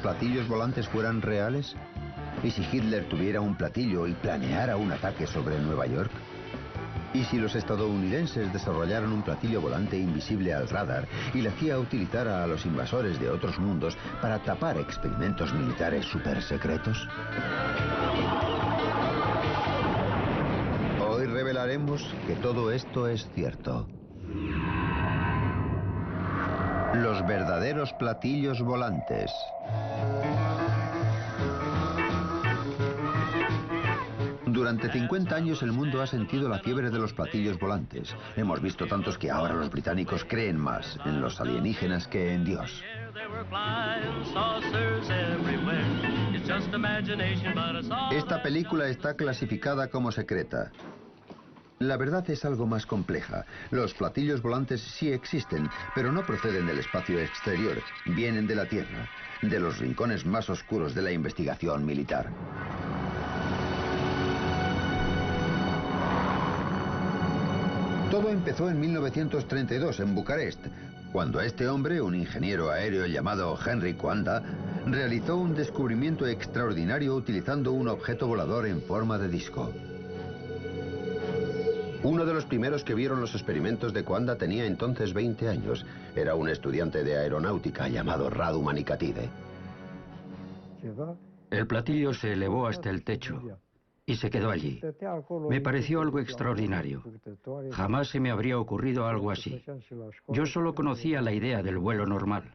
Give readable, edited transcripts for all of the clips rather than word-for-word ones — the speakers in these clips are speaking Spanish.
platillos volantes fueran reales? ¿Y si Hitler tuviera un platillo y planeara un ataque sobre Nueva York? ¿Y si los estadounidenses desarrollaran un platillo volante invisible al radar y la CIA utilizara a los invasores de otros mundos para tapar experimentos militares supersecretos? Hoy revelaremos que todo esto es cierto. Los verdaderos platillos volantes. Durante 50 años el mundo ha sentido la fiebre de los platillos volantes. Hemos visto tantos que ahora los británicos creen más en los alienígenas que en Dios. Esta película está clasificada como secreta. La verdad es algo más compleja. Los platillos volantes sí existen, pero no proceden del espacio exterior. Vienen de la Tierra, de los rincones más oscuros de la investigación militar. Todo empezó en 1932 en Bucarest, cuando este hombre, un ingeniero aéreo llamado Henry Coanda, realizó un descubrimiento extraordinario utilizando un objeto volador en forma de disco. Uno de los primeros que vieron los experimentos de Coanda tenía entonces 20 años. Era un estudiante de aeronáutica llamado Radu Manikatide. El platillo se elevó hasta el techo y se quedó allí. Me pareció algo extraordinario. Jamás se me habría ocurrido algo así. Yo solo conocía la idea del vuelo normal.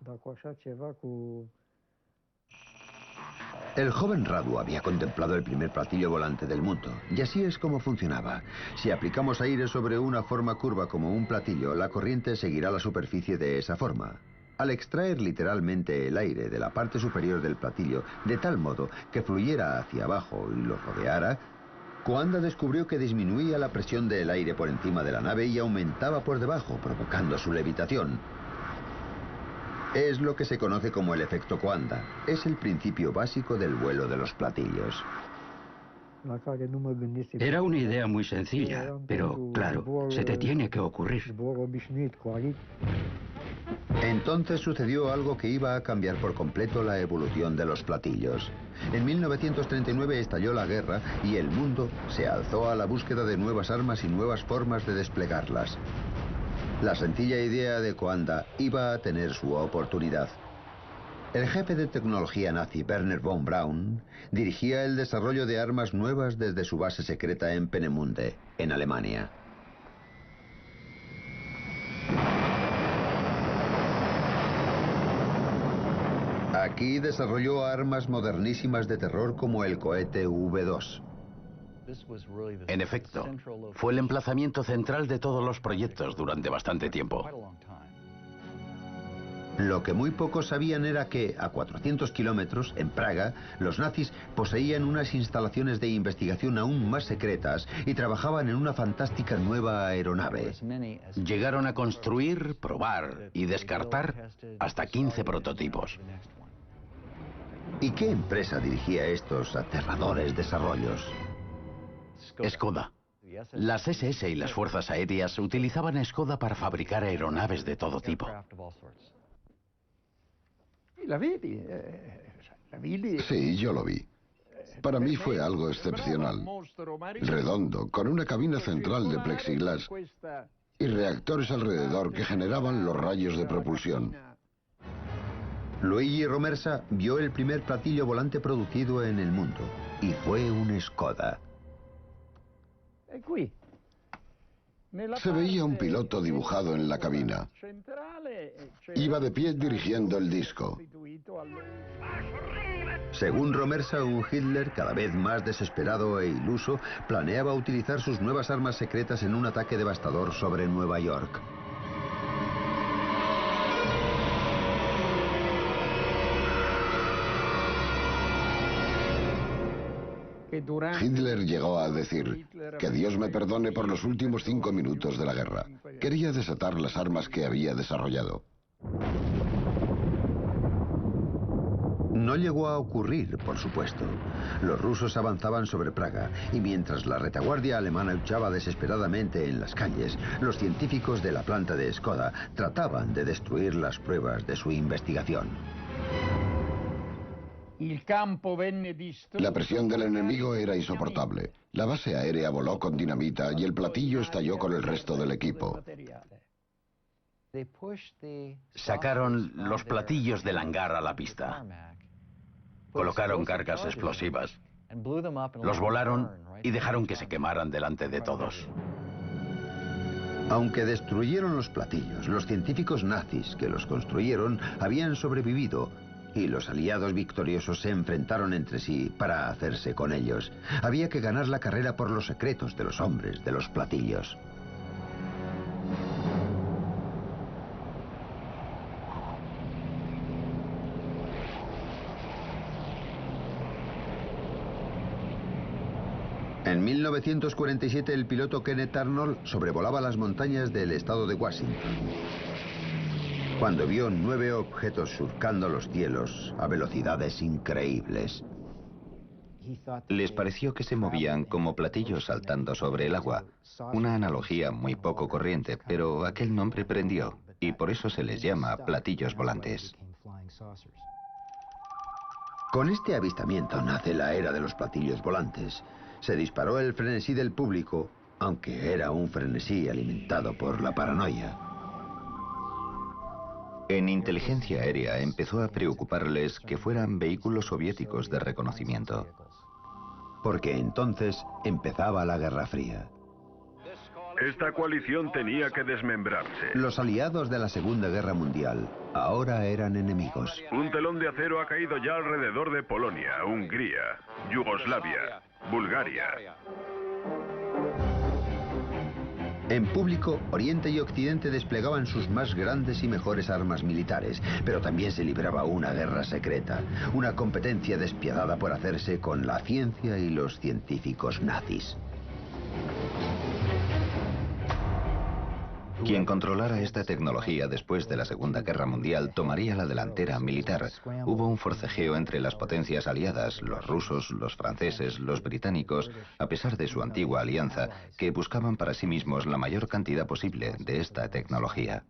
El joven Radu había contemplado el primer platillo volante del mundo, y así es como funcionaba. Si aplicamos aire sobre una forma curva como un platillo, la corriente seguirá la superficie de esa forma. Al extraer literalmente el aire de la parte superior del platillo, de tal modo que fluyera hacia abajo y lo rodeara, Coanda descubrió que disminuía la presión del aire por encima de la nave y aumentaba por debajo, provocando su levitación. Es lo que se conoce como el efecto Coanda. Es el principio básico del vuelo de los platillos. Era una idea muy sencilla, pero claro, se te tiene que ocurrir. Entonces sucedió algo que iba a cambiar por completo la evolución de los platillos. En 1939 estalló la guerra y el mundo se alzó a la búsqueda de nuevas armas y nuevas formas de desplegarlas. La sencilla idea de Coanda iba a tener su oportunidad. El jefe de tecnología nazi, Werner von Braun, dirigía el desarrollo de armas nuevas desde su base secreta en Peenemünde, en Alemania. Aquí desarrolló armas modernísimas de terror como el cohete V2. En efecto, fue el emplazamiento central de todos los proyectos durante bastante tiempo. Lo que muy pocos sabían era que, a 400 kilómetros, en Praga, los nazis poseían unas instalaciones de investigación aún más secretas y trabajaban en una fantástica nueva aeronave. Llegaron a construir, probar y descartar hasta 15 prototipos. ¿Y qué empresa dirigía estos aterradores desarrollos? Skoda. Las SS y las fuerzas aéreas utilizaban a Skoda para fabricar aeronaves de todo tipo. Sí, yo lo vi. Para mí fue algo excepcional. Redondo, con una cabina central de plexiglas y reactores alrededor que generaban los rayos de propulsión. Luigi Romersa vio el primer platillo volante producido en el mundo, y fue un Skoda. Se veía un piloto dibujado en la cabina. Iba de pie dirigiendo el disco. Según Romersa, un Hitler cada vez más desesperado e iluso planeaba utilizar sus nuevas armas secretas en un ataque devastador sobre Nueva York. Hitler llegó a decir: que Dios me perdone por los últimos 5 minutos de la guerra. Quería desatar las armas que había desarrollado. No llegó a ocurrir, por supuesto. Los rusos avanzaban sobre Praga y mientras la retaguardia alemana luchaba desesperadamente en las calles, los científicos de la planta de Skoda trataban de destruir las pruebas de su investigación. La presión del enemigo era insoportable. La base aérea voló con dinamita y el platillo estalló con el resto del equipo. Sacaron los platillos del hangar a la pista. Colocaron cargas explosivas. Los volaron y dejaron que se quemaran delante de todos. Aunque destruyeron los platillos, los científicos nazis que los construyeron habían sobrevivido y los aliados victoriosos se enfrentaron entre sí para hacerse con ellos. Había que ganar la carrera por los secretos de los hombres de los platillos. En 1947 el piloto Kenneth Arnold sobrevolaba las montañas del estado de Washington, cuando vio 9 objetos surcando los cielos a velocidades increíbles. Les pareció que se movían como platillos saltando sobre el agua, una analogía muy poco corriente, pero aquel nombre prendió, y por eso se les llama platillos volantes. Con este avistamiento nace la era de los platillos volantes. Se disparó el frenesí del público, aunque era un frenesí alimentado por la paranoia. En inteligencia aérea empezó a preocuparles que fueran vehículos soviéticos de reconocimiento. Porque entonces empezaba la Guerra Fría. Esta coalición tenía que desmembrarse. Los aliados de la Segunda Guerra Mundial ahora eran enemigos. Un telón de acero ha caído ya alrededor de Polonia, Hungría, Yugoslavia, Bulgaria. En público, Oriente y Occidente desplegaban sus más grandes y mejores armas militares, pero también se libraba una guerra secreta, una competencia despiadada por hacerse con la ciencia y los científicos nazis. Quien controlara esta tecnología después de la Segunda Guerra Mundial tomaría la delantera militar. Hubo un forcejeo entre las potencias aliadas, los rusos, los franceses, los británicos, a pesar de su antigua alianza, que buscaban para sí mismos la mayor cantidad posible de esta tecnología.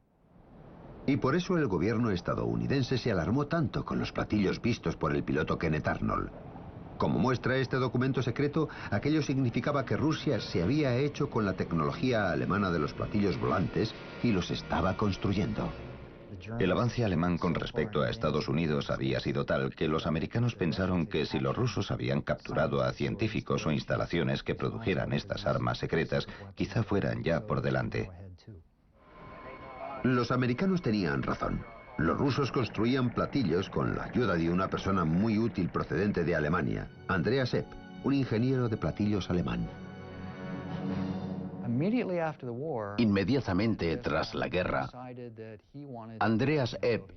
Y por eso el gobierno estadounidense se alarmó tanto con los platillos vistos por el piloto Kenneth Arnold. Como muestra este documento secreto, aquello significaba que Rusia se había hecho con la tecnología alemana de los platillos volantes y los estaba construyendo. El avance alemán con respecto a Estados Unidos había sido tal que los americanos pensaron que si los rusos habían capturado a científicos o instalaciones que produjeran estas armas secretas, quizá fueran ya por delante. Los americanos tenían razón. Los rusos construían platillos con la ayuda de una persona muy útil procedente de Alemania, Andreas Epp, un ingeniero de platillos alemán. Inmediatamente tras la guerra, Andreas Epp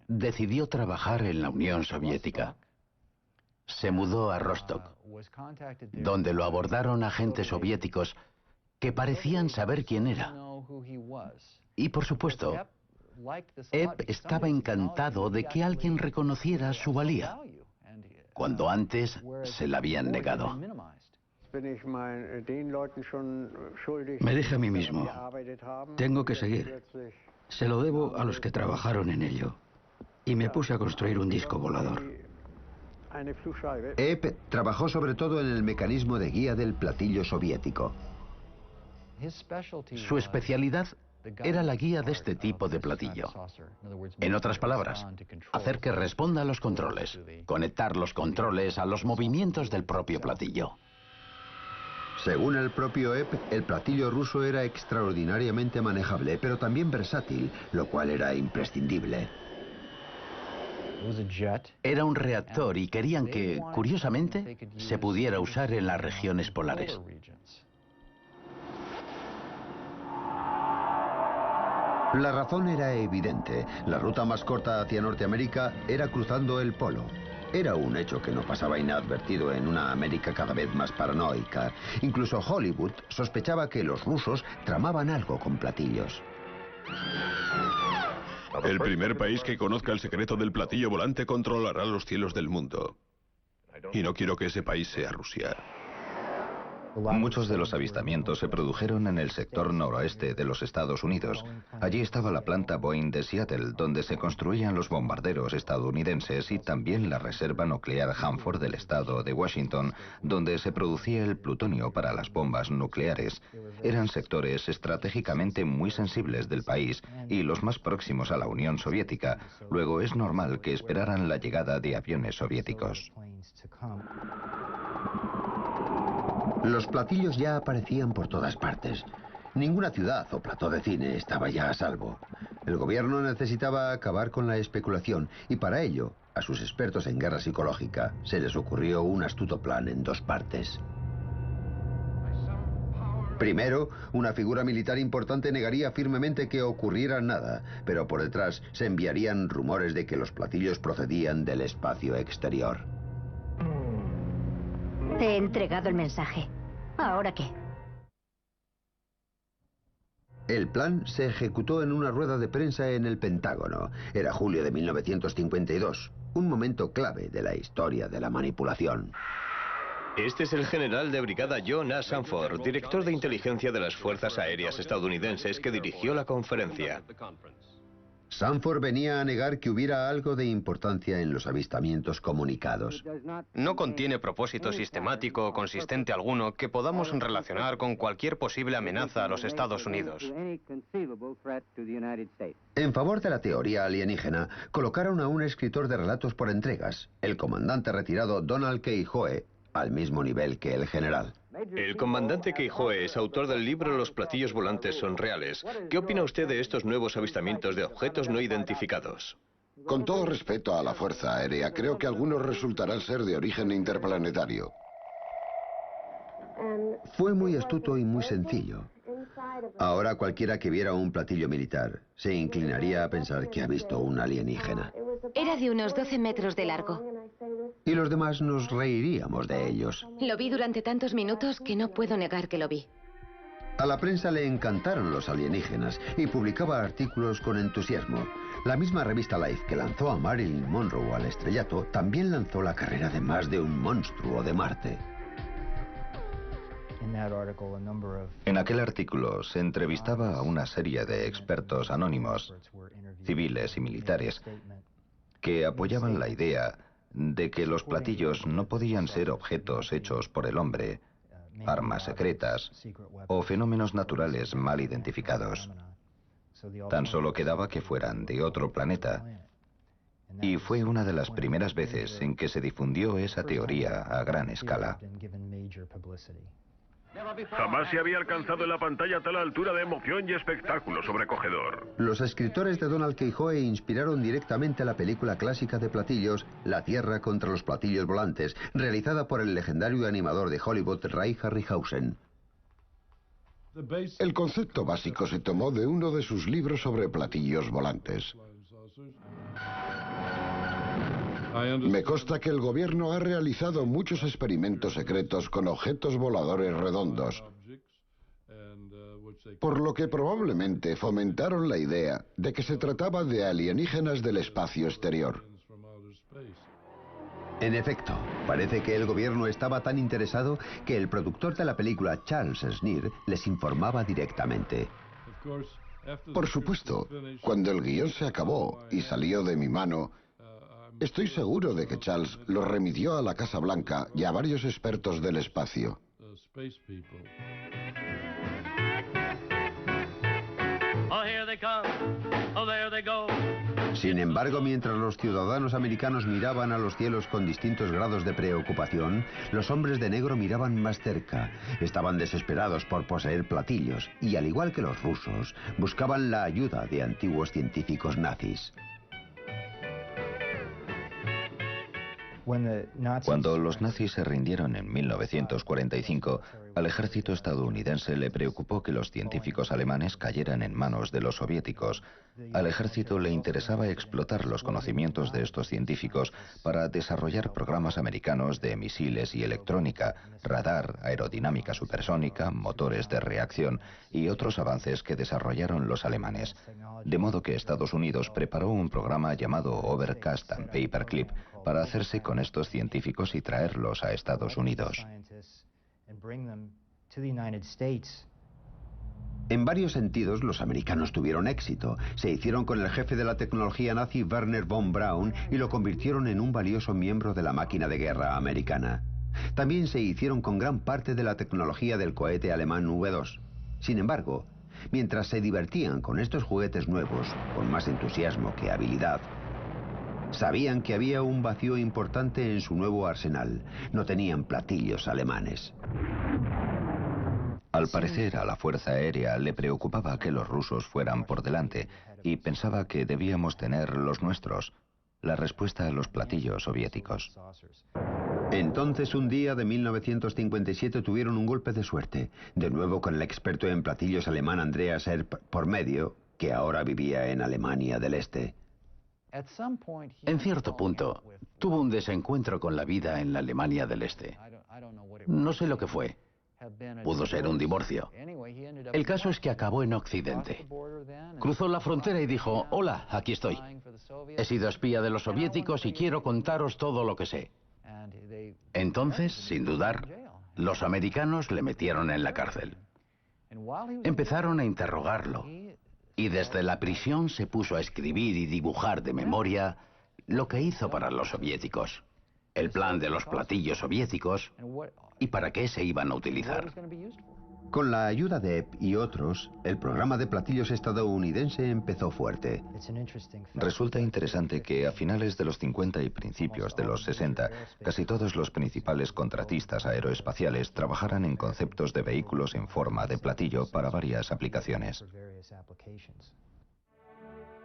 decidió trabajar en la Unión Soviética. Se mudó a Rostock, donde lo abordaron agentes soviéticos que parecían saber quién era. Y por supuesto, Epp estaba encantado de que alguien reconociera su valía, cuando antes se la habían negado. Me dije a mí mismo, tengo que seguir. Se lo debo a los que trabajaron en ello. Y me puse a construir un disco volador. Epp trabajó sobre todo en el mecanismo de guía del platillo soviético. Su especialidad era la guía de este tipo de platillo. En otras palabras, hacer que responda a los controles, conectar los controles a los movimientos del propio platillo. Según el propio Epp, el platillo ruso era extraordinariamente manejable, pero también versátil, lo cual era imprescindible. Era un reactor y querían que, curiosamente, se pudiera usar en las regiones polares. La razón era evidente. La ruta más corta hacia Norteamérica era cruzando el polo. Era un hecho que no pasaba inadvertido en una América cada vez más paranoica. Incluso Hollywood sospechaba que los rusos tramaban algo con platillos. El primer país que conozca el secreto del platillo volante controlará los cielos del mundo. Y no quiero que ese país sea Rusia. Muchos de los avistamientos se produjeron en el sector noroeste de los Estados Unidos. Allí estaba la planta Boeing de Seattle, donde se construían los bombarderos estadounidenses, y también la reserva nuclear Hanford del estado de Washington, donde se producía el plutonio para las bombas nucleares. Eran sectores estratégicamente muy sensibles del país y los más próximos a la Unión Soviética. Luego es normal que esperaran la llegada de aviones soviéticos. Los platillos ya aparecían por todas partes. Ninguna ciudad o plató de cine estaba ya a salvo. El gobierno necesitaba acabar con la especulación y para ello, a sus expertos en guerra psicológica, se les ocurrió un astuto plan en dos partes. Primero, una figura militar importante negaría firmemente que ocurriera nada, pero por detrás se enviarían rumores de que los platillos procedían del espacio exterior. Te he entregado el mensaje. ¿Ahora qué? El plan se ejecutó en una rueda de prensa en el Pentágono. Era julio de 1952, un momento clave de la historia de la manipulación. Este es el general de brigada John A. Sanford, director de inteligencia de las Fuerzas Aéreas estadounidenses, que dirigió la conferencia. Sanford venía a negar que hubiera algo de importancia en los avistamientos comunicados. No contiene propósito sistemático o consistente alguno que podamos relacionar con cualquier posible amenaza a los Estados Unidos. En favor de la teoría alienígena, colocaron a un escritor de relatos por entregas, el comandante retirado Donald Keyhoe, al mismo nivel que el general. El comandante Keyhoe es autor del libro Los platillos volantes son reales. ¿Qué opina usted de estos nuevos avistamientos de objetos no identificados? Con todo respeto a la Fuerza Aérea, creo que algunos resultarán ser de origen interplanetario. Fue muy astuto y muy sencillo. Ahora cualquiera que viera un platillo militar se inclinaría a pensar que ha visto un alienígena. Era de unos 12 metros de largo. Y los demás nos reiríamos de ellos. Lo vi durante tantos minutos que no puedo negar que lo vi. A la prensa le encantaron los alienígenas y publicaba artículos con entusiasmo. La misma revista Life que lanzó a Marilyn Monroe al estrellato también lanzó la carrera de más de un monstruo de Marte. En aquel artículo se entrevistaba a una serie de expertos anónimos, civiles y militares, que apoyaban la idea de que los platillos no podían ser objetos hechos por el hombre, armas secretas o fenómenos naturales mal identificados. Tan solo quedaba que fueran de otro planeta. Y fue una de las primeras veces en que se difundió esa teoría a gran escala. Jamás se había alcanzado en la pantalla tal altura de emoción y espectáculo sobrecogedor. Los escritores de Donald Keyhoe inspiraron directamente a la película clásica de platillos, La Tierra contra los platillos volantes, realizada por el legendario animador de Hollywood, Ray Harryhausen. El concepto básico se tomó de uno de sus libros sobre platillos volantes. Me consta que el gobierno ha realizado muchos experimentos secretos con objetos voladores redondos, por lo que probablemente fomentaron la idea de que se trataba de alienígenas del espacio exterior. En efecto, parece que el gobierno estaba tan interesado que el productor de la película, Charles Schneer, les informaba directamente. Por supuesto, cuando el guión se acabó y salió de mi mano, estoy seguro de que Charles lo remitió a la Casa Blanca y a varios expertos del espacio. Sin embargo, mientras los ciudadanos americanos miraban a los cielos con distintos grados de preocupación, los hombres de negro miraban más cerca. Estaban desesperados por poseer platillos y, al igual que los rusos, buscaban la ayuda de antiguos científicos nazis. Cuando los nazis se rindieron en 1945, al ejército estadounidense le preocupó que los científicos alemanes cayeran en manos de los soviéticos. Al ejército le interesaba explotar los conocimientos de estos científicos para desarrollar programas americanos de misiles y electrónica, radar, aerodinámica supersónica, motores de reacción y otros avances que desarrollaron los alemanes. De modo que Estados Unidos preparó un programa llamado Overcast and Paperclip para hacerse con estos científicos y traerlos a Estados Unidos. En varios sentidos, los americanos tuvieron éxito. Se hicieron con el jefe de la tecnología nazi, Wernher von Braun, y lo convirtieron en un valioso miembro de la máquina de guerra americana. También se hicieron con gran parte de la tecnología del cohete alemán V2. Sin embargo, mientras se divertían con estos juguetes nuevos, con más entusiasmo que habilidad, sabían que había un vacío importante en su nuevo arsenal. No tenían platillos alemanes. Al parecer, a la Fuerza Aérea le preocupaba que los rusos fueran por delante y pensaba que debíamos tener los nuestros, la respuesta a los platillos soviéticos. Entonces, un día de 1957 tuvieron un golpe de suerte, de nuevo con el experto en platillos alemán Andreas Erb por medio, que ahora vivía en Alemania del Este. En cierto punto, tuvo un desencuentro con la vida en la Alemania del Este. No sé lo que fue. Pudo ser un divorcio. El caso es que acabó en Occidente. Cruzó la frontera y dijo: hola, aquí estoy. He sido espía de los soviéticos y quiero contaros todo lo que sé. Entonces, sin dudar, los americanos le metieron en la cárcel. Empezaron a interrogarlo y desde la prisión se puso a escribir y dibujar de memoria lo que hizo para los soviéticos, el plan de los platillos soviéticos y para qué se iban a utilizar. Con la ayuda de Epp y otros, el programa de platillos estadounidense empezó fuerte. Resulta interesante que a finales de los 50 y principios de los 60, casi todos los principales contratistas aeroespaciales trabajaran en conceptos de vehículos en forma de platillo para varias aplicaciones.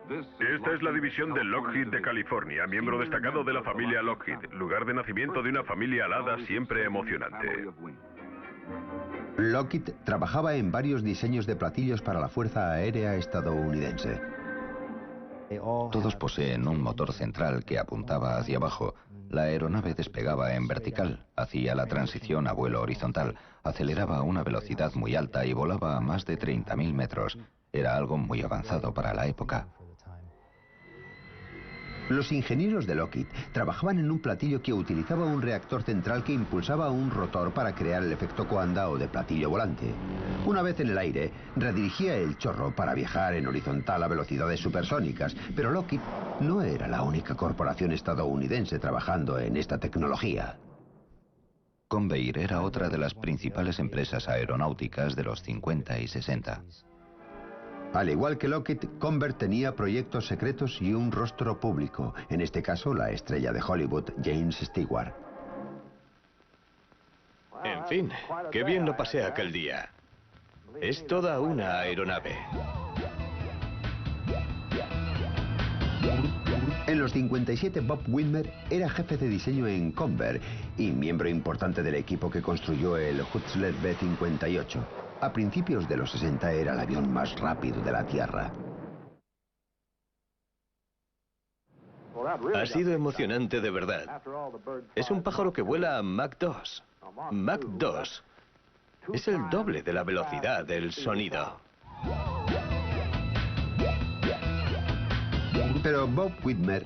Esta es la división de Lockheed de California, miembro destacado de la familia Lockheed, lugar de nacimiento de una familia alada siempre emocionante. Lockheed trabajaba en varios diseños de platillos para la Fuerza Aérea estadounidense. Todos poseen un motor central que apuntaba hacia abajo. La aeronave despegaba en vertical, hacía la transición a vuelo horizontal, aceleraba a una velocidad muy alta y volaba a más de 30.000 metros. Era algo muy avanzado para la época. Los ingenieros de Lockheed trabajaban en un platillo que utilizaba un reactor central que impulsaba un rotor para crear el efecto coanda o de platillo volante. Una vez en el aire, redirigía el chorro para viajar en horizontal a velocidades supersónicas, pero Lockheed no era la única corporación estadounidense trabajando en esta tecnología. Convair era otra de las principales empresas aeronáuticas de los 50 y 60. Al igual que Lockheed, Convair tenía proyectos secretos y un rostro público, en este caso la estrella de Hollywood, James Stewart. En fin, qué bien lo pasé aquel día. Es toda una aeronave. En los 57, Bob Whitmer era jefe de diseño en Convair y miembro importante del equipo que construyó el Hutzler B-58. A principios de los 60 era el avión más rápido de la Tierra. Ha sido emocionante de verdad. Es un pájaro que vuela a Mach 2. Mach 2 es el doble de la velocidad del sonido. Pero Bob Whitmer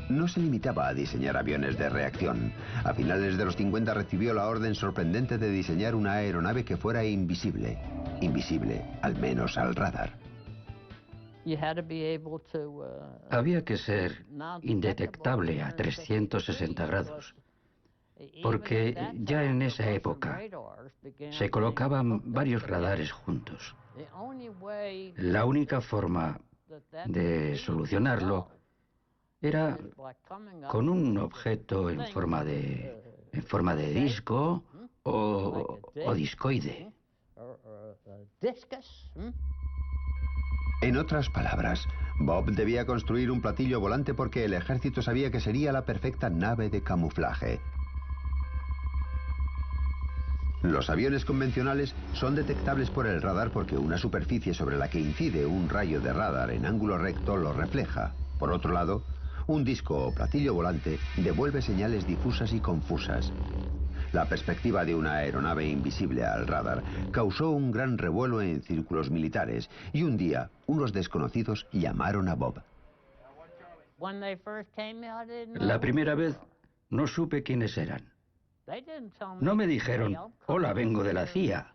no se limitaba a diseñar aviones de reacción. A finales de los 50 recibió la orden sorprendente de diseñar una aeronave que fuera invisible. Invisible, al menos al radar. Había que ser indetectable a 360 grados, porque ya en esa época se colocaban varios radares juntos. La única forma de solucionarlo era con un objeto en forma de disco o discoide. En otras palabras, Bob debía construir un platillo volante porque el ejército sabía que sería la perfecta nave de camuflaje. Los aviones convencionales son detectables por el radar porque una superficie sobre la que incide un rayo de radar en ángulo recto lo refleja. Por otro lado, un disco o platillo volante devuelve señales difusas y confusas. La perspectiva de una aeronave invisible al radar causó un gran revuelo en círculos militares y un día unos desconocidos llamaron a Bob. La primera vez no supe quiénes eran. No me dijeron, hola, vengo de la CIA.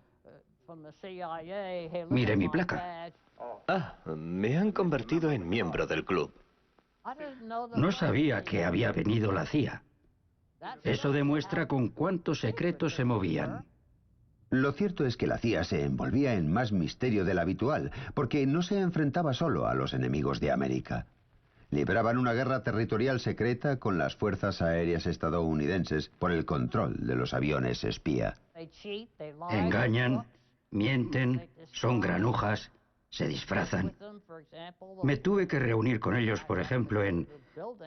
Mire mi placa. Ah, me han convertido en miembro del club. No sabía que había venido la CIA. Eso demuestra con cuántos secretos se movían. Lo cierto es que la CIA se envolvía en más misterio del habitual, porque no se enfrentaba solo a los enemigos de América. Libraban una guerra territorial secreta con las fuerzas aéreas estadounidenses por el control de los aviones espía. Engañan, mienten, son granujas, se disfrazan. Me tuve que reunir con ellos, por ejemplo, en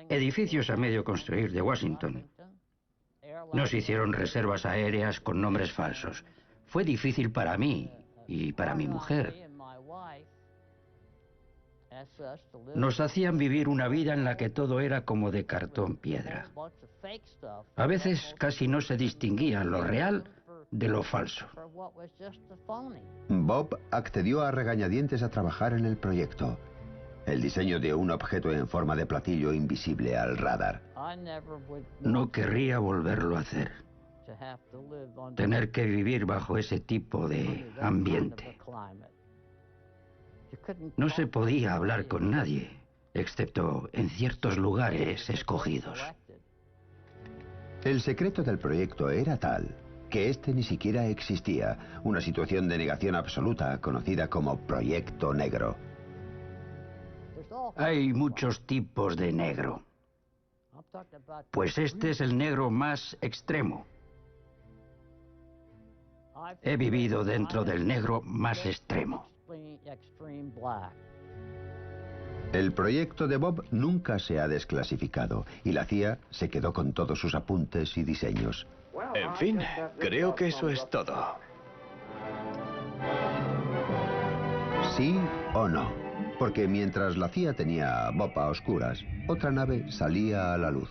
edificios a medio construir de Washington. Nos hicieron reservas aéreas con nombres falsos. Fue difícil para mí y para mi mujer. Nos hacían vivir una vida en la que todo era como de cartón piedra. A veces casi no se distinguía lo real de lo falso. Bob accedió a regañadientes a trabajar en el proyecto. El diseño de un objeto en forma de platillo invisible al radar. No querría volverlo a hacer. Tener que vivir bajo ese tipo de ambiente. No se podía hablar con nadie, excepto en ciertos lugares escogidos. El secreto del proyecto era tal que este ni siquiera existía, una situación de negación absoluta conocida como Proyecto Negro. Hay muchos tipos de negro. Pues este es el negro más extremo. He vivido dentro del negro más extremo. El proyecto de Bob nunca se ha desclasificado y la CIA se quedó con todos sus apuntes y diseños. En fin, creo que eso es todo. ¿Sí o no? Porque mientras la CIA tenía a Bob a oscuras, otra nave salía a la luz.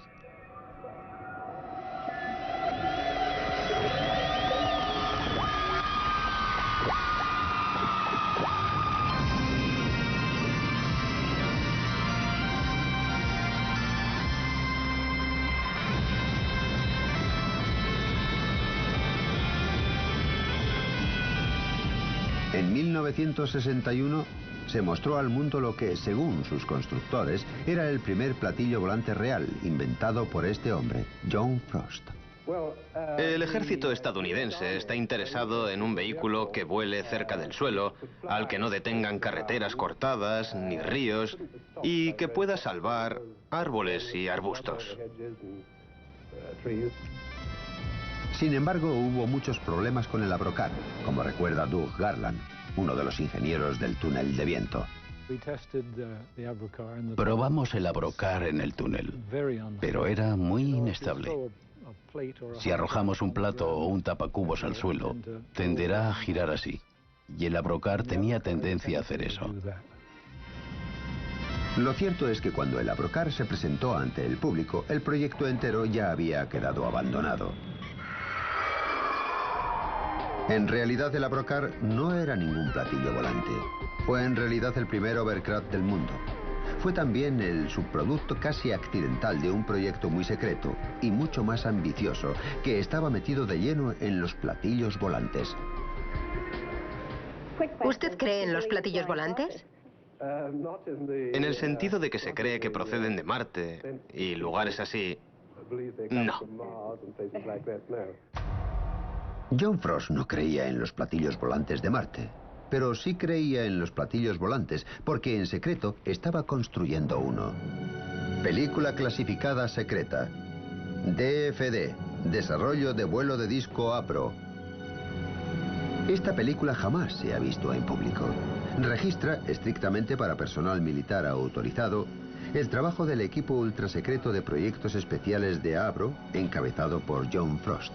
En 1961 se mostró al mundo lo que, según sus constructores, era el primer platillo volante real inventado por este hombre, John Frost. El ejército estadounidense está interesado en un vehículo que vuele cerca del suelo, al que no detengan carreteras cortadas ni ríos y que pueda salvar árboles y arbustos. Sin embargo, hubo muchos problemas con el Abrocar, como recuerda Doug Garland, uno de los ingenieros del túnel de viento. Probamos el Abrocar en el túnel, pero era muy inestable. Si arrojamos un plato o un tapacubos al suelo, tenderá a girar así, y el Abrocar tenía tendencia a hacer eso. Lo cierto es que cuando el Abrocar se presentó ante el público, el proyecto entero ya había quedado abandonado. En realidad el Abrocar no era ningún platillo volante. Fue en realidad el primer hovercraft del mundo. Fue también el subproducto casi accidental de un proyecto muy secreto y mucho más ambicioso que estaba metido de lleno en los platillos volantes. ¿Usted cree en los platillos volantes? En el sentido de que se cree que proceden de Marte y lugares así, no. John Frost no creía en los platillos volantes de Marte, pero sí creía en los platillos volantes porque en secreto estaba construyendo uno. Película clasificada secreta. DFD, desarrollo de vuelo de disco APRO. Esta película jamás se ha visto en público. Registra, estrictamente para personal militar autorizado, el trabajo del equipo ultrasecreto de proyectos especiales de APRO, encabezado por John Frost.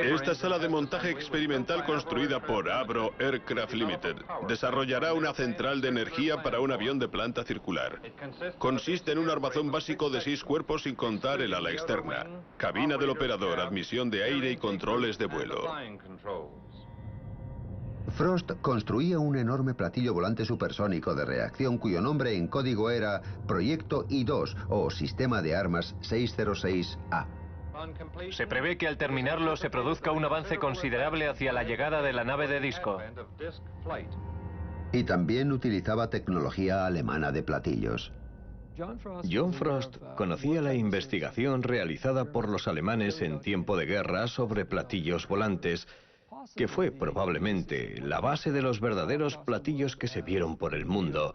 Esta sala de montaje experimental construida por Avro Aircraft Limited desarrollará una central de energía para un avión de planta circular. Consiste en un armazón básico de 6 cuerpos sin contar el ala externa, cabina del operador, admisión de aire y controles de vuelo. Frost construía un enorme platillo volante supersónico de reacción cuyo nombre en código era Proyecto I-2 o Sistema de Armas 606A. Se prevé que al terminarlo se produzca un avance considerable hacia la llegada de la nave de disco. Y también utilizaba tecnología alemana de platillos. John Frost conocía la investigación realizada por los alemanes en tiempo de guerra sobre platillos volantes, que fue probablemente la base de los verdaderos platillos que se vieron por el mundo.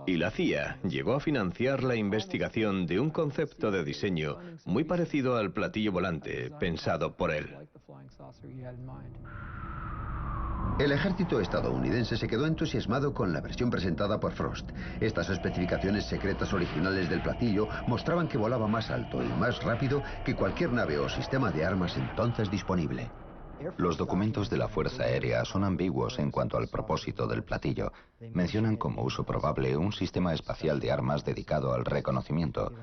Y la CIA llegó a financiar la investigación de un concepto de diseño muy parecido al platillo volante pensado por él. El ejército estadounidense se quedó entusiasmado con la versión presentada por Frost. Estas especificaciones secretas originales del platillo mostraban que volaba más alto y más rápido que cualquier nave o sistema de armas entonces disponible. Los documentos de la Fuerza Aérea son ambiguos en cuanto al propósito del platillo. Mencionan como uso probable un sistema espacial de armas dedicado al reconocimiento.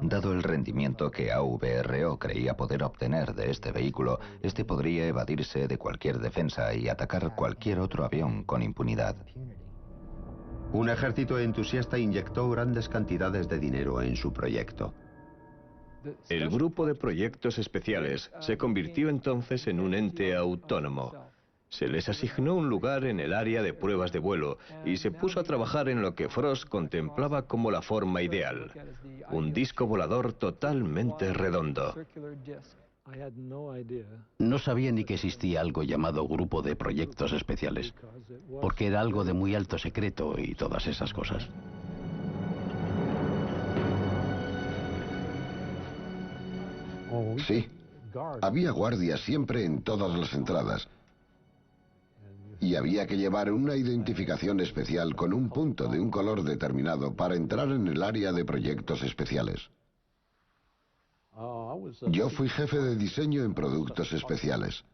Dado el rendimiento que AVRO creía poder obtener de este vehículo, este podría evadirse de cualquier defensa y atacar cualquier otro avión con impunidad. Un ejército entusiasta inyectó grandes cantidades de dinero en su proyecto. El grupo de proyectos especiales se convirtió entonces en un ente autónomo. Se les asignó un lugar en el área de pruebas de vuelo y se puso a trabajar en lo que Frost contemplaba como la forma ideal, un disco volador totalmente redondo. No sabía ni que existía algo llamado grupo de proyectos especiales, porque era algo de muy alto secreto y todas esas cosas. Sí, había guardias siempre en todas las entradas. Y había que llevar una identificación especial con un punto de un color determinado para entrar en el área de proyectos especiales. Yo fui jefe de diseño en productos especiales.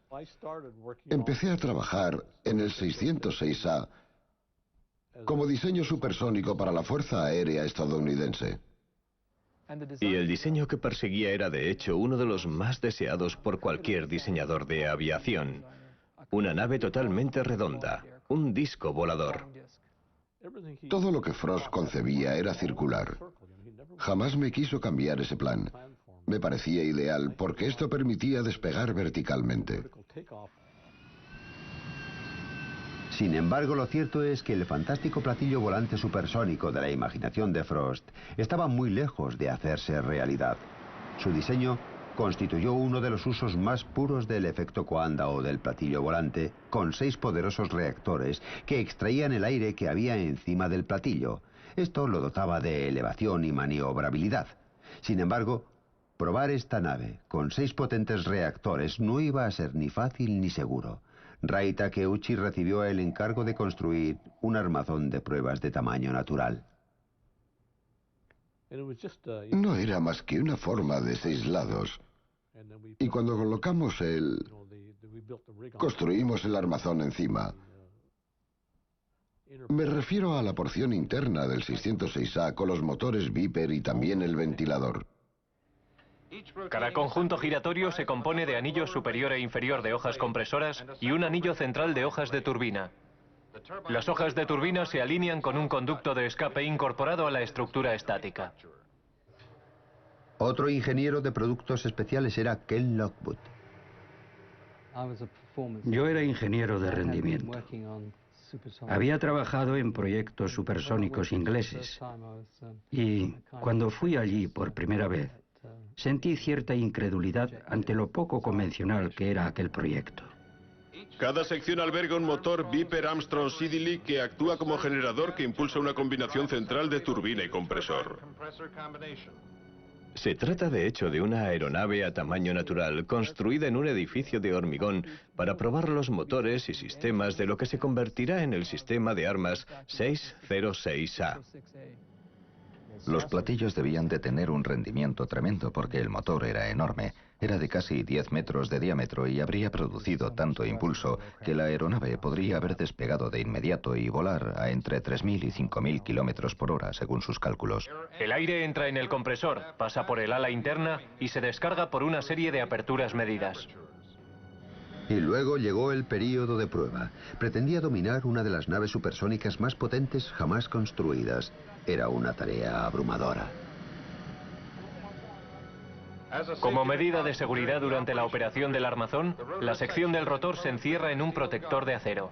Empecé a trabajar en el 606A como diseño supersónico para la Fuerza Aérea estadounidense. Y el diseño que perseguía era de hecho uno de los más deseados por cualquier diseñador de aviación. Una nave totalmente redonda, un disco volador. Todo lo que Frost concebía era circular. Jamás me quiso cambiar ese plan. Me parecía ideal porque esto permitía despegar verticalmente. Sin embargo, lo cierto es que el fantástico platillo volante supersónico de la imaginación de Frost estaba muy lejos de hacerse realidad. Su diseño constituyó uno de los usos más puros del efecto Coanda o del platillo volante, con 6 poderosos reactores que extraían el aire que había encima del platillo. Esto lo dotaba de elevación y maniobrabilidad. Sin embargo, probar esta nave con 6 potentes reactores no iba a ser ni fácil ni seguro. Rai Takeuchi recibió el encargo de construir un armazón de pruebas de tamaño natural. No era más que una forma de 6 lados. Y cuando colocamos construimos el armazón encima. Me refiero a la porción interna del 606A con los motores Viper y también el ventilador. Cada conjunto giratorio se compone de anillo superior e inferior de hojas compresoras y un anillo central de hojas de turbina. Las hojas de turbina se alinean con un conducto de escape incorporado a la estructura estática. Otro ingeniero de productos especiales era Ken Lockwood. Yo era ingeniero de rendimiento. Había trabajado en proyectos supersónicos ingleses y cuando fui allí por primera vez, sentí cierta incredulidad ante lo poco convencional que era aquel proyecto. Cada sección alberga un motor Viper Armstrong Siddeley que actúa como generador que impulsa una combinación central de turbina y compresor. Se trata de hecho de una aeronave a tamaño natural construida en un edificio de hormigón para probar los motores y sistemas de lo que se convertirá en el sistema de armas 606A. Los platillos debían de tener un rendimiento tremendo porque el motor era enorme. Era de casi 10 metros de diámetro y habría producido tanto impulso que la aeronave podría haber despegado de inmediato y volar a entre 3.000 y 5.000 kilómetros por hora, según sus cálculos. El aire entra en el compresor, pasa por el ala interna y se descarga por una serie de aperturas medidas. Y luego llegó el período de prueba. Pretendía dominar una de las naves supersónicas más potentes jamás construidas. Era una tarea abrumadora. Como medida de seguridad durante la operación del armazón, la sección del rotor se encierra en un protector de acero.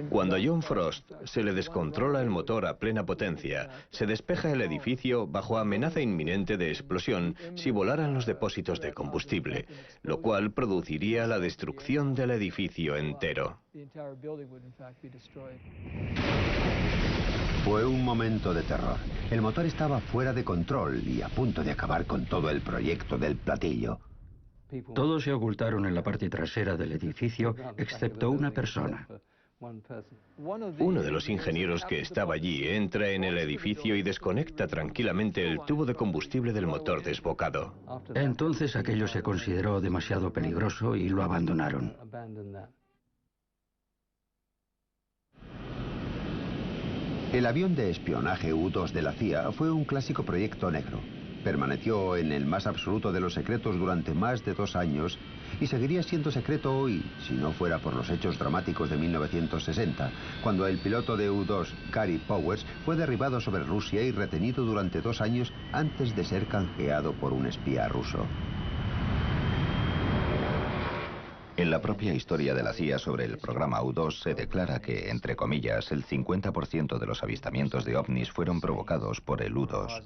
Cuando a John Frost se le descontrola el motor a plena potencia, se despeja el edificio bajo amenaza inminente de explosión si volaran los depósitos de combustible, lo cual produciría la destrucción del edificio entero. Fue un momento de terror. El motor estaba fuera de control y a punto de acabar con todo el proyecto del platillo. Todos se ocultaron en la parte trasera del edificio, excepto una persona. Uno de los ingenieros que estaba allí entra en el edificio y desconecta tranquilamente el tubo de combustible del motor desbocado. Entonces aquello se consideró demasiado peligroso y lo abandonaron. El avión de espionaje U-2 de la CIA fue un clásico proyecto negro. Permaneció en el más absoluto de los secretos durante más de 2 años y seguiría siendo secreto hoy, si no fuera por los hechos dramáticos de 1960, cuando el piloto de U-2, Gary Powers, fue derribado sobre Rusia y retenido durante 2 años antes de ser canjeado por un espía ruso. En la propia historia de la CIA sobre el programa U-2 se declara que, entre comillas, el 50% de los avistamientos de ovnis fueron provocados por el U-2.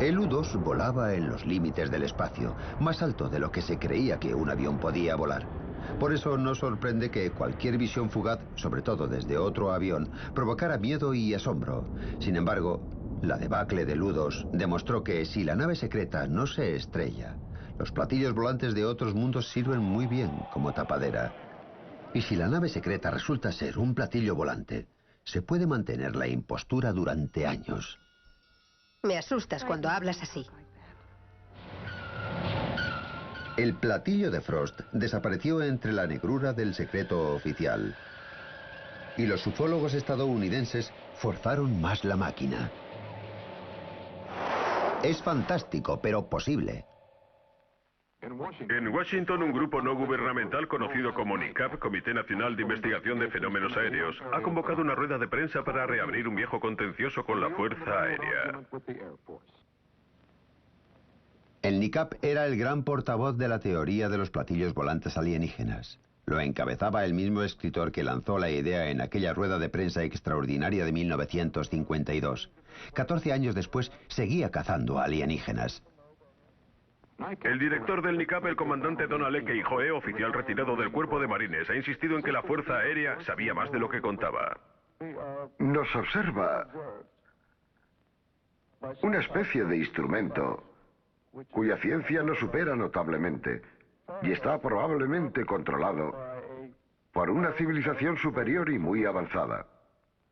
El U-2 volaba en los límites del espacio, más alto de lo que se creía que un avión podía volar. Por eso no sorprende que cualquier visión fugaz, sobre todo desde otro avión, provocara miedo y asombro. Sin embargo, la debacle del U-2 demostró que si la nave secreta no se estrella, los platillos volantes de otros mundos sirven muy bien como tapadera. Y si la nave secreta resulta ser un platillo volante, se puede mantener la impostura durante años. Me asustas cuando hablas así. El platillo de Frost desapareció entre la negrura del secreto oficial. Y los ufólogos estadounidenses forzaron más la máquina. Es fantástico, pero posible. En Washington, un grupo no gubernamental conocido como NICAP, Comité Nacional de Investigación de Fenómenos Aéreos, ha convocado una rueda de prensa para reabrir un viejo contencioso con la Fuerza Aérea. El NICAP era el gran portavoz de la teoría de los platillos volantes alienígenas. Lo encabezaba el mismo escritor que lanzó la idea en aquella rueda de prensa extraordinaria de 1952. 14 años después, seguía cazando alienígenas. El director del NICAP, el comandante Donald E. Keijoe, oficial retirado del Cuerpo de Marines, ha insistido en que la Fuerza Aérea sabía más de lo que contaba. Nos observa una especie de instrumento cuya ciencia nos supera notablemente y está probablemente controlado por una civilización superior y muy avanzada.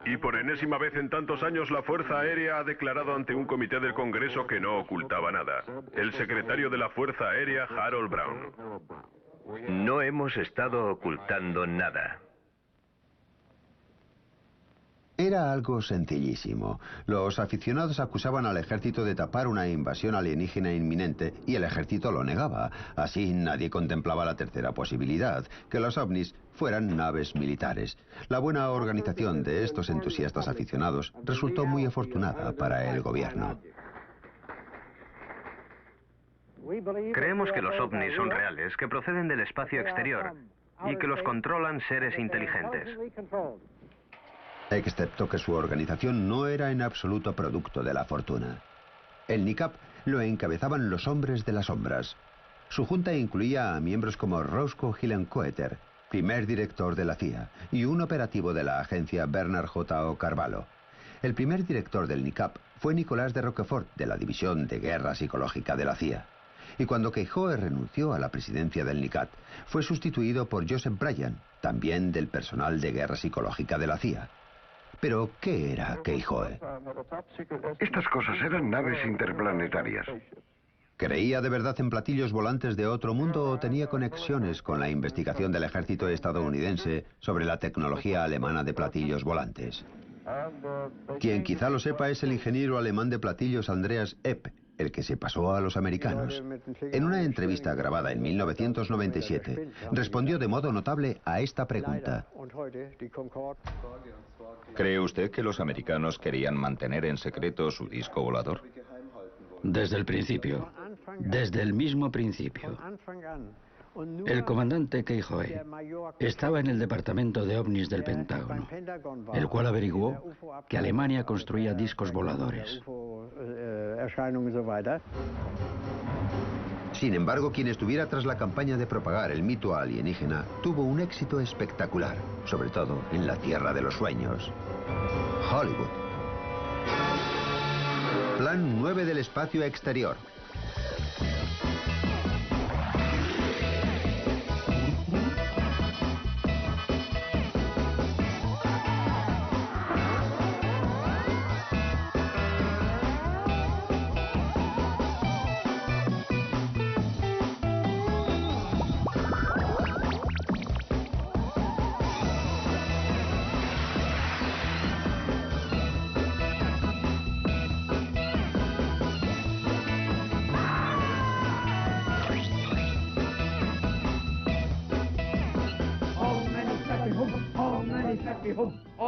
Y por enésima vez en tantos años, la Fuerza Aérea ha declarado ante un comité del Congreso que no ocultaba nada. El secretario de la Fuerza Aérea, Harold Brown. No hemos estado ocultando nada. Era algo sencillísimo. Los aficionados acusaban al ejército de tapar una invasión alienígena inminente y el ejército lo negaba. Así nadie contemplaba la tercera posibilidad, que los ovnis fueran naves militares. La buena organización de estos entusiastas aficionados resultó muy afortunada para el gobierno. Creemos que los ovnis son reales, que proceden del espacio exterior y que los controlan seres inteligentes. Excepto que su organización no era en absoluto producto de la fortuna. El NICAP lo encabezaban los hombres de las sombras. Su junta incluía a miembros como Roscoe Hillenkoetter, primer director de la CIA, y un operativo de la agencia, Bernard J. O. Carvalho. El primer director del NICAP fue Nicolás de Roquefort, de la División de Guerra Psicológica de la CIA. Y cuando Keijoe renunció a la presidencia del NICAP, fue sustituido por Joseph Bryan, también del personal de guerra psicológica de la CIA. Pero, ¿qué era Keijoe? Estas cosas eran naves interplanetarias. ¿Creía de verdad en platillos volantes de otro mundo o tenía conexiones con la investigación del ejército estadounidense sobre la tecnología alemana de platillos volantes? Quien quizá lo sepa es el ingeniero alemán de platillos Andreas Epp, el que se pasó a los americanos. En una entrevista grabada en 1997, respondió de modo notable a esta pregunta. ¿Cree usted que los americanos querían mantener en secreto su disco volador? Desde el principio, desde el mismo principio. El comandante Keijoe estaba en el departamento de ovnis del Pentágono, el cual averiguó que Alemania construía discos voladores. Sin embargo, quien estuviera tras la campaña de propagar el mito alienígena tuvo un éxito espectacular, sobre todo en la Tierra de los Sueños: Hollywood. Plan 9 del espacio exterior.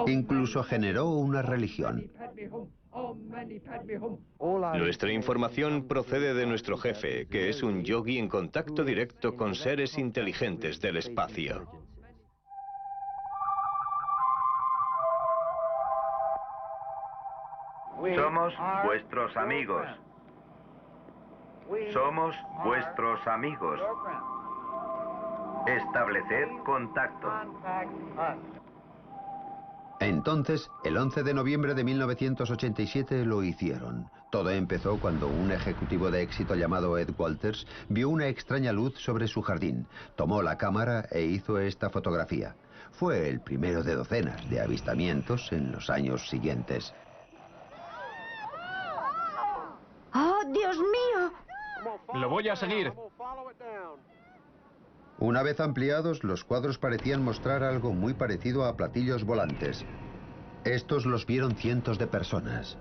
Incluso generó una religión. Nuestra información procede de nuestro jefe, que es un yogi en contacto directo con seres inteligentes del espacio. Somos vuestros amigos. Somos vuestros amigos. Estableced contacto. Entonces, el 11 de noviembre de 1987 lo hicieron. Todo empezó cuando un ejecutivo de éxito llamado Ed Walters vio una extraña luz sobre su jardín. Tomó la cámara e hizo esta fotografía. Fue el primero de docenas de avistamientos en los años siguientes. ¡Oh, Dios mío! Lo voy a seguir. Una vez ampliados, los cuadros parecían mostrar algo muy parecido a platillos volantes. Estos los vieron cientos de personas,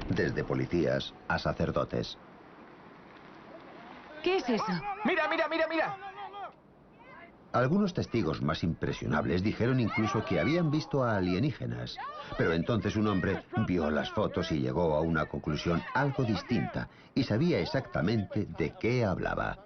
desde policías a sacerdotes. ¿Qué es eso? ¡Mira, mira, mira, mira! Algunos testigos más impresionables dijeron incluso que habían visto a alienígenas. Pero entonces un hombre vio las fotos y llegó a una conclusión algo distinta y sabía exactamente de qué hablaba.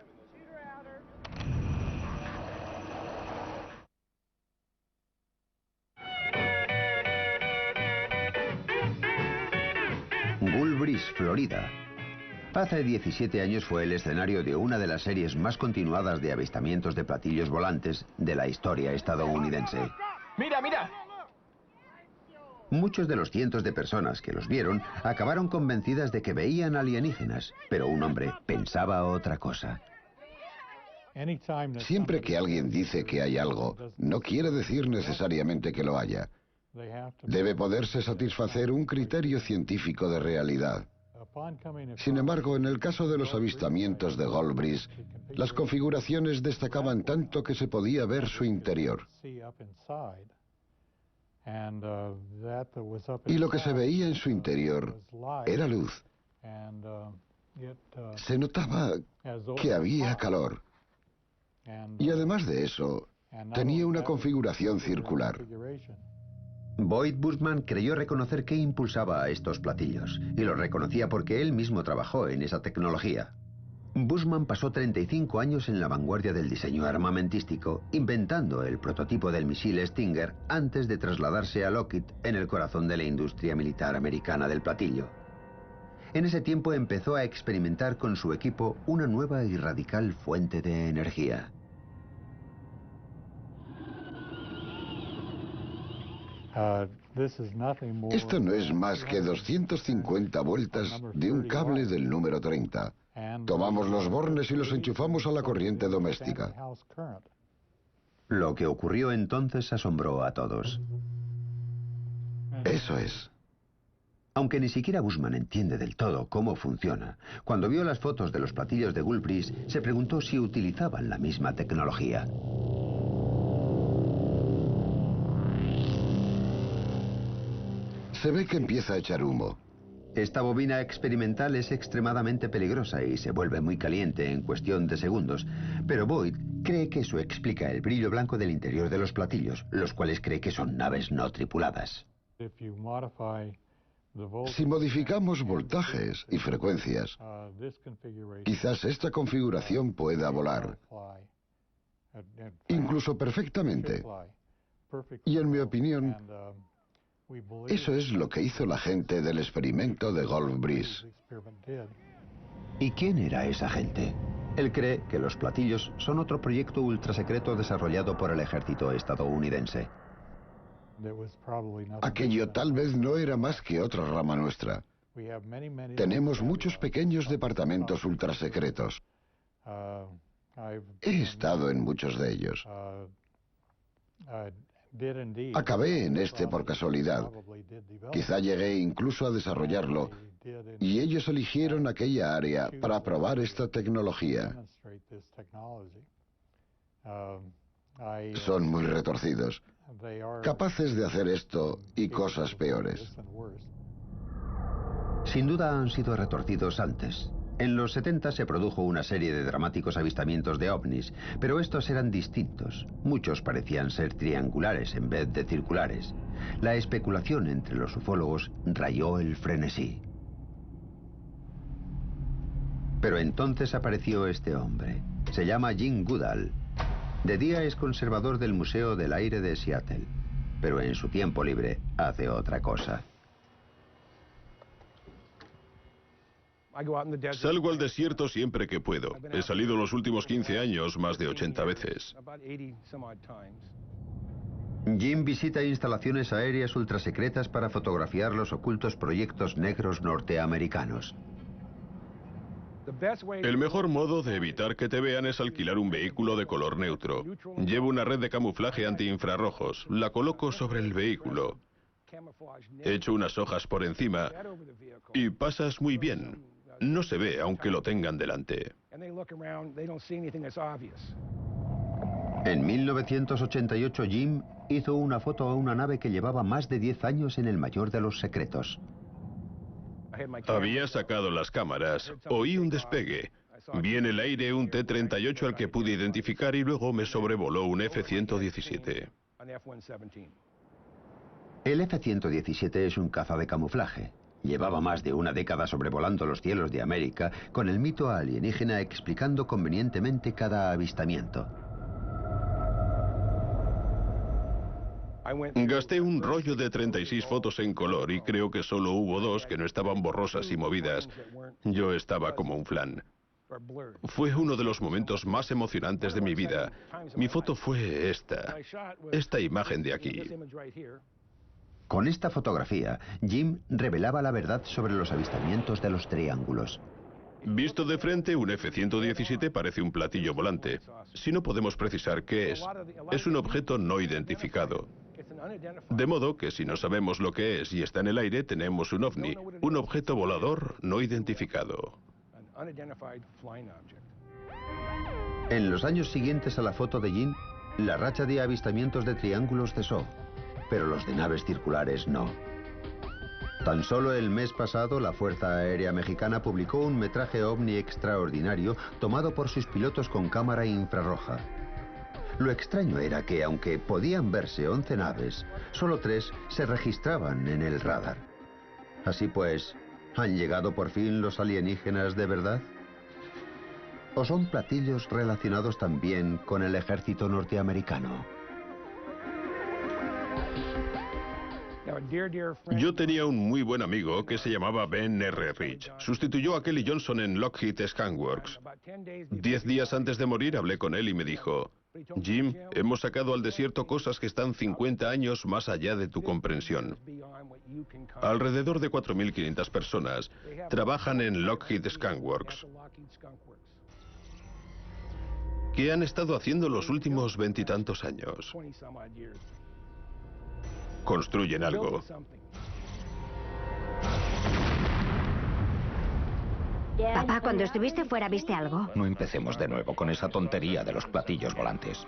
Gulbris, Florida. Hace 17 años fue el escenario de una de las series más continuadas de avistamientos de platillos volantes de la historia estadounidense. ¡Mira, mira! Muchos de los cientos de personas que los vieron acabaron convencidas de que veían alienígenas, pero un hombre pensaba otra cosa. Siempre que alguien dice que hay algo, no quiere decir necesariamente que lo haya. Debe poderse satisfacer un criterio científico de realidad. Sin embargo, en el caso de los avistamientos de Gulbris, las configuraciones destacaban tanto que se podía ver su interior. Y lo que se veía en su interior era luz. Se notaba que había calor. Y además de eso, tenía una configuración circular. Boyd Bushman creyó reconocer qué impulsaba a estos platillos, y lo reconocía porque él mismo trabajó en esa tecnología. Bushman pasó 35 años en la vanguardia del diseño armamentístico, inventando el prototipo del misil Stinger antes de trasladarse a Lockheed, en el corazón de la industria militar americana del platillo. En ese tiempo empezó a experimentar con su equipo una nueva y radical fuente de energía. Esto no es más que 250 vueltas de un cable del número 30. Tomamos los bornes y los enchufamos a la corriente doméstica. Lo que ocurrió entonces asombró a todos. Eso es. Aunque ni siquiera Bushman entiende del todo cómo funciona, cuando vio las fotos de los platillos de Gulbris, se preguntó si utilizaban la misma tecnología. Se ve que empieza a echar humo. Esta bobina experimental es extremadamente peligrosa y se vuelve muy caliente en cuestión de segundos, pero Boyd cree que eso explica el brillo blanco del interior de los platillos, los cuales cree que son naves no tripuladas. Si modificamos voltajes y frecuencias, quizás esta configuración pueda volar, incluso perfectamente. Y en mi opinión, eso es lo que hizo la gente del experimento de Gulf Breeze. ¿Y quién era esa gente? Él cree que los platillos son otro proyecto ultrasecreto desarrollado por el ejército estadounidense. Aquello tal vez no era más que otra rama nuestra. Tenemos muchos pequeños departamentos ultrasecretos. He estado en muchos de ellos. Acabé en este por casualidad. Quizá llegué incluso a desarrollarlo, y ellos eligieron aquella área para probar esta tecnología. Son muy retorcidos, capaces de hacer esto y cosas peores. Sin duda han sido retorcidos antes. En los 70 se produjo una serie de dramáticos avistamientos de ovnis, pero estos eran distintos. Muchos parecían ser triangulares en vez de circulares. La especulación entre los ufólogos rayó el frenesí. Pero entonces apareció este hombre. Se llama Jim Goodall. De día es conservador del Museo del Aire de Seattle, pero en su tiempo libre hace otra cosa. Salgo al desierto siempre que puedo. He salido los últimos 15 años más de 80 veces. Jim visita instalaciones aéreas ultrasecretas para fotografiar los ocultos proyectos negros norteamericanos. El mejor modo de evitar que te vean es alquilar un vehículo de color neutro. Llevo una red de camuflaje antiinfrarrojos. La coloco sobre el vehículo. Echo unas hojas por encima y pasas muy bien. No se ve aunque lo tengan delante. En 1988 Jim hizo una foto a una nave que llevaba más de 10 años en el mayor de los secretos. Había sacado las cámaras, oí un despegue. Vi en el aire un T-38 al que pude identificar y luego me sobrevoló un F-117. El F-117 es un caza de camuflaje. Llevaba más de una década sobrevolando los cielos de América con el mito alienígena explicando convenientemente cada avistamiento. Gasté un rollo de 36 fotos en color y creo que solo hubo 2 que no estaban borrosas y movidas. Yo estaba como un flan. Fue uno de los momentos más emocionantes de mi vida. Mi foto fue esta imagen de aquí. Con esta fotografía, Jim revelaba la verdad sobre los avistamientos de los triángulos. Visto de frente, un F-117 parece un platillo volante. Si no podemos precisar qué es un objeto no identificado. De modo que si no sabemos lo que es y está en el aire, tenemos un ovni, un objeto volador no identificado. En los años siguientes a la foto de Jim, la racha de avistamientos de triángulos cesó, pero los de naves circulares no. Tan solo el mes pasado, la Fuerza Aérea Mexicana publicó un metraje ovni extraordinario tomado por sus pilotos con cámara infrarroja. Lo extraño era que, aunque podían verse 11 naves, solo 3 se registraban en el radar. Así pues, ¿han llegado por fin los alienígenas de verdad? ¿O son platillos relacionados también con el ejército norteamericano? Yo tenía un muy buen amigo que se llamaba Ben R. Rich. Sustituyó a Kelly Johnson en Lockheed Skunk-Works. 10 días antes de morir hablé con él y me dijo: Jim, hemos sacado al desierto cosas que están 50 años más allá de tu comprensión. Alrededor de 4.500 personas trabajan en Lockheed Skunk-Works. ¿Qué han estado haciendo los últimos 20 y tantos años? Construyen algo. Papá, cuando estuviste fuera, ¿viste algo? No empecemos de nuevo con esa tontería de los platillos volantes.